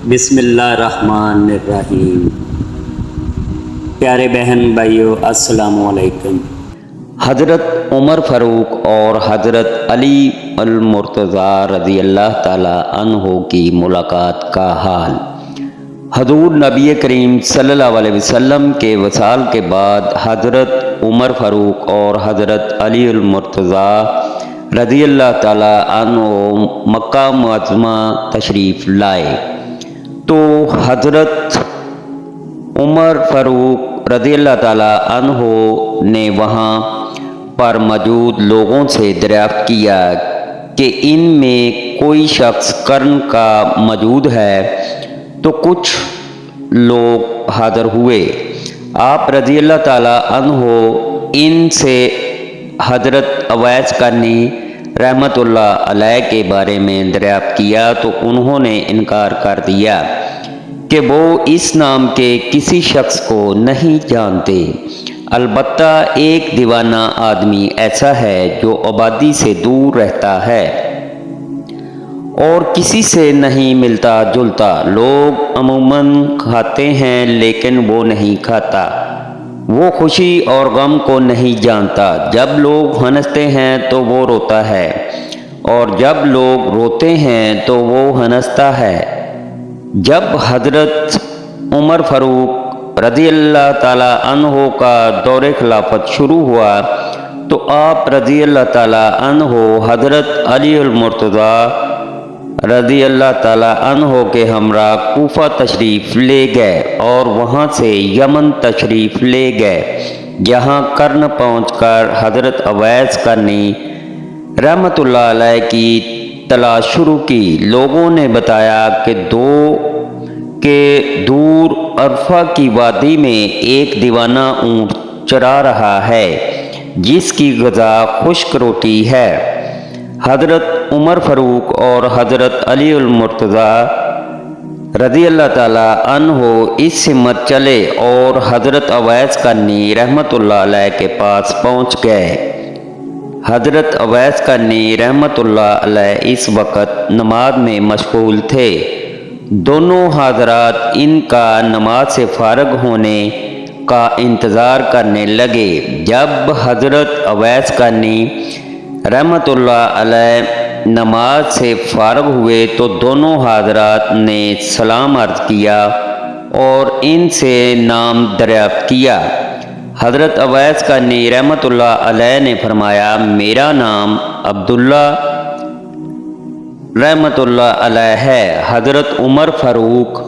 بسم اللہ الرحمن الرحیم۔ پیارے بہن بھائیو، السلام علیکم۔ حضرت عمر فاروق اور حضرت علی المرتضیٰ رضی اللہ تعالیٰ عنہ کی ملاقات کا حال۔ حضور نبی کریم صلی اللہ علیہ وسلم کے وصال کے بعد حضرت عمر فاروق اور حضرت علی المرتضیٰ رضی اللہ تعالیٰ عنہ مکہ معظمہ تشریف لائے تو حضرت عمر فاروق رضی اللہ تعالیٰ عنہ نے وہاں پر موجود لوگوں سے دریافت کیا کہ ان میں کوئی شخص قرن کا موجود ہے، تو کچھ لوگ حاضر ہوئے۔ آپ رضی اللہ تعالیٰ عنہ ان سے حضرت اویس قرنی رحمۃ اللہ علیہ کے بارے میں دریافت کیا تو انہوں نے انکار کر دیا کہ وہ اس نام کے کسی شخص کو نہیں جانتے، البتہ ایک دیوانہ آدمی ایسا ہے جو آبادی سے دور رہتا ہے اور کسی سے نہیں ملتا جلتا۔ لوگ عموماً کھاتے ہیں لیکن وہ نہیں کھاتا، وہ خوشی اور غم کو نہیں جانتا۔ جب لوگ ہنستے ہیں تو وہ روتا ہے اور جب لوگ روتے ہیں تو وہ ہنستا ہے۔ جب حضرت عمر فاروق رضی اللہ تعالیٰ عنہ کا دور خلافت شروع ہوا تو آپ رضی اللہ تعالیٰ عنہ حضرت علی المرتضیٰ رضی اللہ تعالیٰ عنہ کے ہمراہ کوفہ تشریف لے گئے اور وہاں سے یمن تشریف لے گئے، جہاں قرن پہنچ کر حضرت اویس قرنی رحمۃ اللہ علیہ کی تلاش شروع کی۔ لوگوں نے بتایا کہ دور عرفہ کی وادی میں ایک دیوانہ اونٹ چرا رہا ہے جس کی غذا خشک روٹی ہے۔ حضرت عمر فاروق اور حضرت علی المرتضیٰ رضی اللہ تعالیٰ عنہ اس سمت چلے اور حضرت اویس قرنی رحمۃ اللہ علیہ کے پاس پہنچ گئے۔ حضرت اویس قرنی رحمۃ اللہ علیہ اس وقت نماز میں مشغول تھے۔ دونوں حضرات ان کا نماز سے فارغ ہونے کا انتظار کرنے لگے۔ جب حضرت اویس قرنی رحمۃ اللہ علیہ نماز سے فارغ ہوئے تو دونوں حضرات نے سلام عرض کیا اور ان سے نام دریافت کیا۔ حضرت اویس قرنی رحمۃ اللہ علیہ نے فرمایا، میرا نام عبداللہ رحمۃ اللہ علیہ ہے۔ حضرت عمر فاروق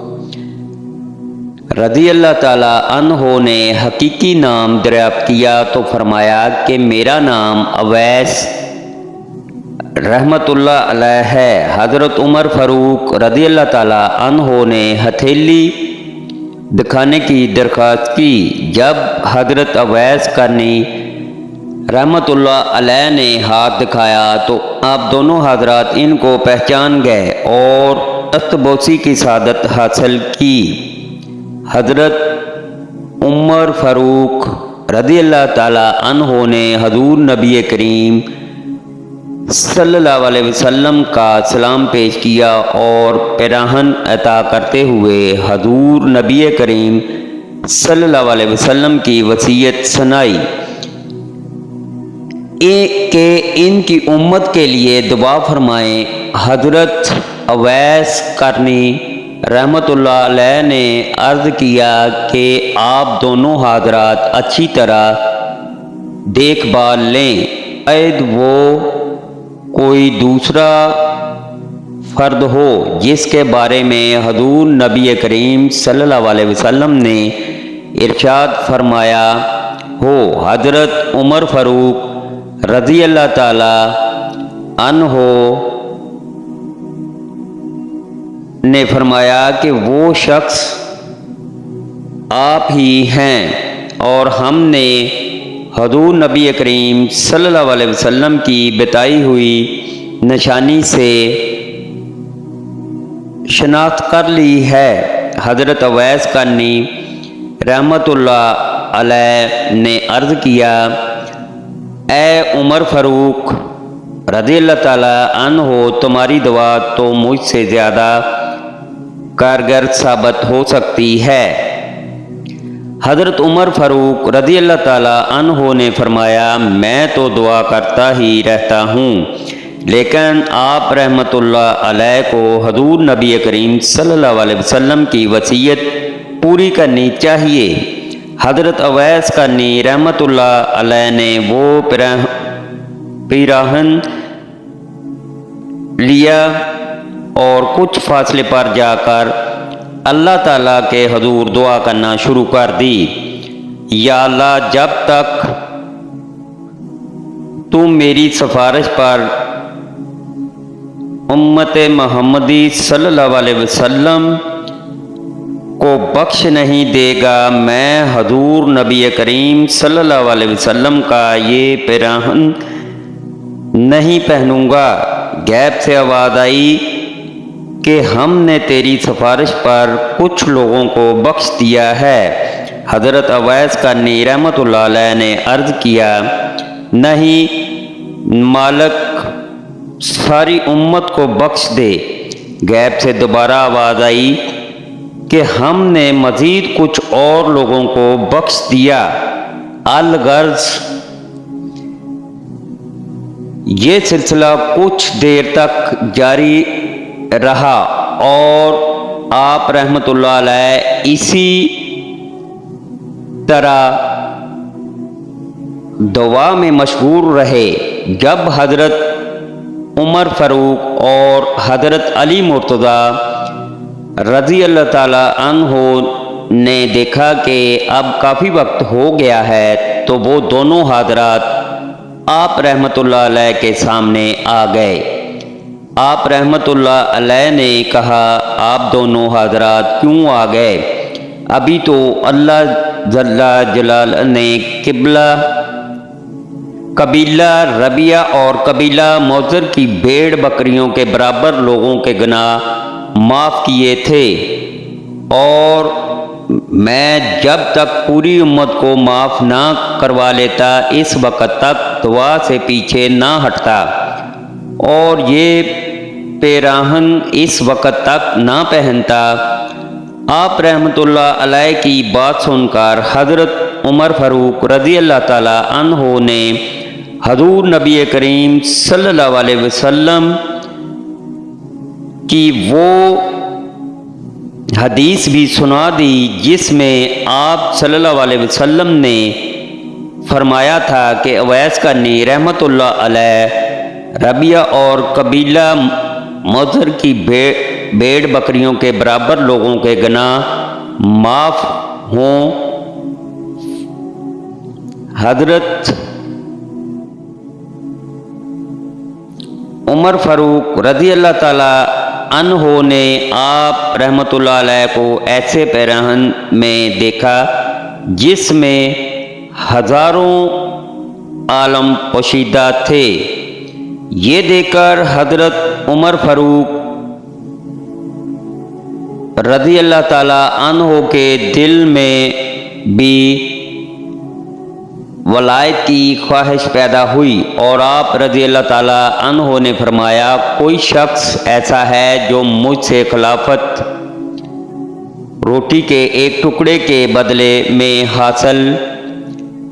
رضی اللہ تعالیٰ عنہ نے حقیقی نام دریافت کیا تو فرمایا کہ میرا نام اویس رحمۃ اللہ علیہ ہے۔ حضرت عمر فاروق رضی اللہ تعالیٰ عنہ نے ہتھیلی دکھانے کی درخواست کی۔ جب حضرت اویس قرنی رحمۃ اللہ علیہ نے ہاتھ دکھایا تو آپ دونوں حضرات ان کو پہچان گئے اور دستبوسی کی سعادت حاصل کی۔ حضرت عمر فاروق رضی اللہ تعالیٰ عنہ نے حضور نبی کریم صلی اللہ علیہ وسلم کا سلام پیش کیا اور پیراہن عطا کرتے ہوئے حضور نبی کریم صلی اللہ علیہ وسلم کی وصیت سنائی کہ ان کی امت کے لیے دعا فرمائیں۔ حضرت اویس قرنی رحمۃ اللہ علیہ نے عرض کیا کہ آپ دونوں حضرات اچھی طرح دیکھ بھال لیں، شاید وہ کوئی دوسرا فرد ہو جس کے بارے میں حضور نبی کریم صلی اللہ علیہ وسلم نے ارشاد فرمایا ہو۔ حضرت عمر فاروق رضی اللہ تعالیٰ عنہ نے فرمایا کہ وہ شخص آپ ہی ہیں اور ہم نے حضور نبی کریم صلی اللہ علیہ وسلم کی بتائی ہوئی نشانی سے شناخت کر لی ہے۔ حضرت اویس قرنی رحمۃ اللہ علیہ نے عرض کیا، اے عمر فاروق رضی اللہ تعالیٰ عنہ، تمہاری دعا تو مجھ سے زیادہ کارگر ثابت ہو سکتی ہے۔ حضرت عمر فاروق رضی اللہ تعالیٰ عنہ نے فرمایا میں تو دعا کرتا ہی رہتا ہوں، لیکن آپ رحمۃ اللہ علیہ کو حضور نبی کریم صلی اللہ علیہ وسلم کی وصیت پوری کرنی چاہیے۔ حضرت اویس قرنی رحمۃ اللہ علیہ نے وہ پیراہن لیا اور کچھ فاصلے پر جا کر اللہ تعالیٰ کے حضور دعا کرنا شروع کر دی، یا اللہ جب تک تم میری سفارش پر امت محمدی صلی اللہ علیہ وسلم کو بخش نہیں دے گا، میں حضور نبی کریم صلی اللہ علیہ وسلم کا یہ پیراہن نہیں پہنوں گا۔ غیب سے آواز آئی کہ ہم نے تیری سفارش پر کچھ لوگوں کو بخش دیا ہے۔ حضرت اویس قرنی رحمۃ اللہ علیہ نے عرض کیا نہیں مالک ساری امت کو بخش دے۔ غیب سے دوبارہ آواز آئی کہ ہم نے مزید کچھ اور لوگوں کو بخش دیا۔ الغرض یہ سلسلہ کچھ دیر تک جاری رہا اور آپ رحمۃ اللہ علیہ اسی طرح دعا میں مشغول رہے۔ جب حضرت عمر فاروق اور حضرت علی مرتضیٰ رضی اللہ تعالی عنہ نے دیکھا کہ اب کافی وقت ہو گیا ہے تو وہ دونوں حضرات آپ رحمۃ اللہ علیہ کے سامنے آ گئے۔ آپ رحمۃ اللہ علیہ نے کہا آپ دونوں حضرات کیوں آ گئے؟ ابھی تو اللہ جل جلالہ نے قبیلہ ربیہ اور قبیلہ موذر کی بھیڑ بکریوں کے برابر لوگوں کے گناہ معاف کیے تھے، اور میں جب تک پوری امت کو معاف نہ کروا لیتا اس وقت تک دعا سے پیچھے نہ ہٹتا، اور یہ پیراہن اس وقت تک نہ پہنتا۔ آپ رحمۃ اللہ علیہ کی بات سن کر حضرت عمر فاروق رضی اللہ تعالیٰ عنہ نے حضور نبی کریم صلی اللہ علیہ وسلم کی وہ حدیث بھی سنا دی جس میں آپ صلی اللہ علیہ وسلم نے فرمایا تھا کہ اویس قرنی رحمۃ اللہ علیہ ربیہ اور قبیلہ موذر کی بھیڑ بکریوں کے برابر لوگوں کے گناہ معاف ہوں۔ حضرت عمر فاروق رضی اللہ تعالی عنہ نے آپ رحمۃ اللہ علیہ کو ایسے پیراہن میں دیکھا جس میں ہزاروں عالم پوشیدہ تھے۔ یہ دیکھ کر حضرت عمر فاروق رضی اللہ تعالی عنہ کے دل میں بھی ولایت کی خواہش پیدا ہوئی، اور آپ رضی اللہ تعالی عنہ نے فرمایا کوئی شخص ایسا ہے جو مجھ سے خلافت روٹی کے ایک ٹکڑے کے بدلے میں حاصل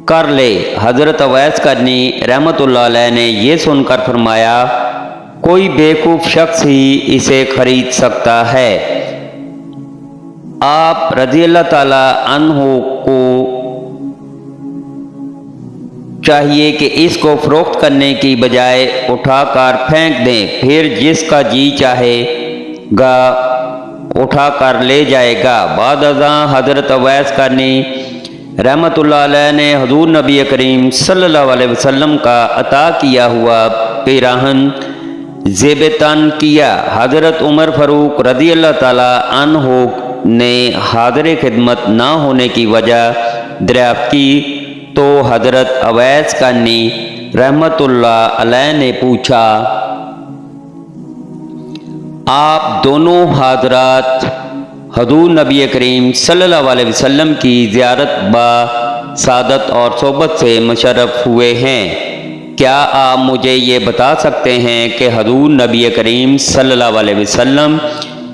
کر لے۔ حضرت اویس قرنی رحمۃ اللہ علیہ نے یہ سن کر فرمایا کوئی بیوقوف شخص ہی اسے خرید سکتا ہے۔ آپ رضی اللہ تعالی عنہ کو چاہیے کہ اس کو فروخت کرنے کی بجائے اٹھا کر پھینک دیں، پھر جس کا جی چاہے گا اٹھا کر لے جائے گا۔ بعد ازاں حضرت اویس قرنی رحمۃ اللہ علیہ نے حضور نبی کریم صلی اللہ علیہ وسلم کا عطا کیا ہوا پیراہن زیب تن کیا۔ حضرت عمر فاروق رضی اللہ تعالی عنہ نے حاضر خدمت نہ ہونے کی وجہ دریافت کی تو حضرت اویس قرنی رحمۃ اللہ علیہ نے پوچھا آپ دونوں حضرات حضور نبی کریم صلی اللہ علیہ وسلم کی زیارت با سعادت اور صحبت سے مشرف ہوئے ہیں، کیا آپ مجھے یہ بتا سکتے ہیں کہ حضور نبی کریم صلی اللہ علیہ وسلم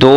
2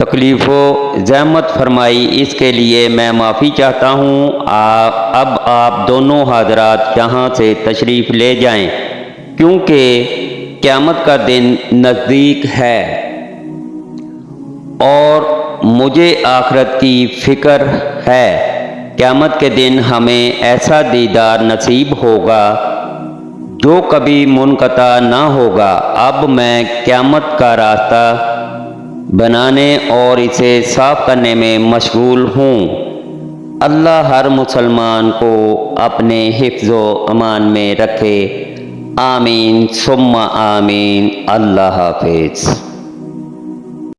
تکلیفوں زحمت فرمائی، اس کے لیے میں معافی چاہتا ہوں۔ اب آپ دونوں حضرات یہاں سے تشریف لے جائیں، کیونکہ قیامت کا دن نزدیک ہے اور مجھے آخرت کی فکر ہے۔ قیامت کے دن ہمیں ایسا دیدار نصیب ہوگا جو کبھی منقطع نہ ہوگا۔ اب میں قیامت کا راستہ بنانے اور اسے صاف کرنے میں مشغول ہوں۔ اللہ ہر مسلمان کو اپنے حفظ و امان میں رکھے، آمین ثم آمین۔ اللہ حافظ۔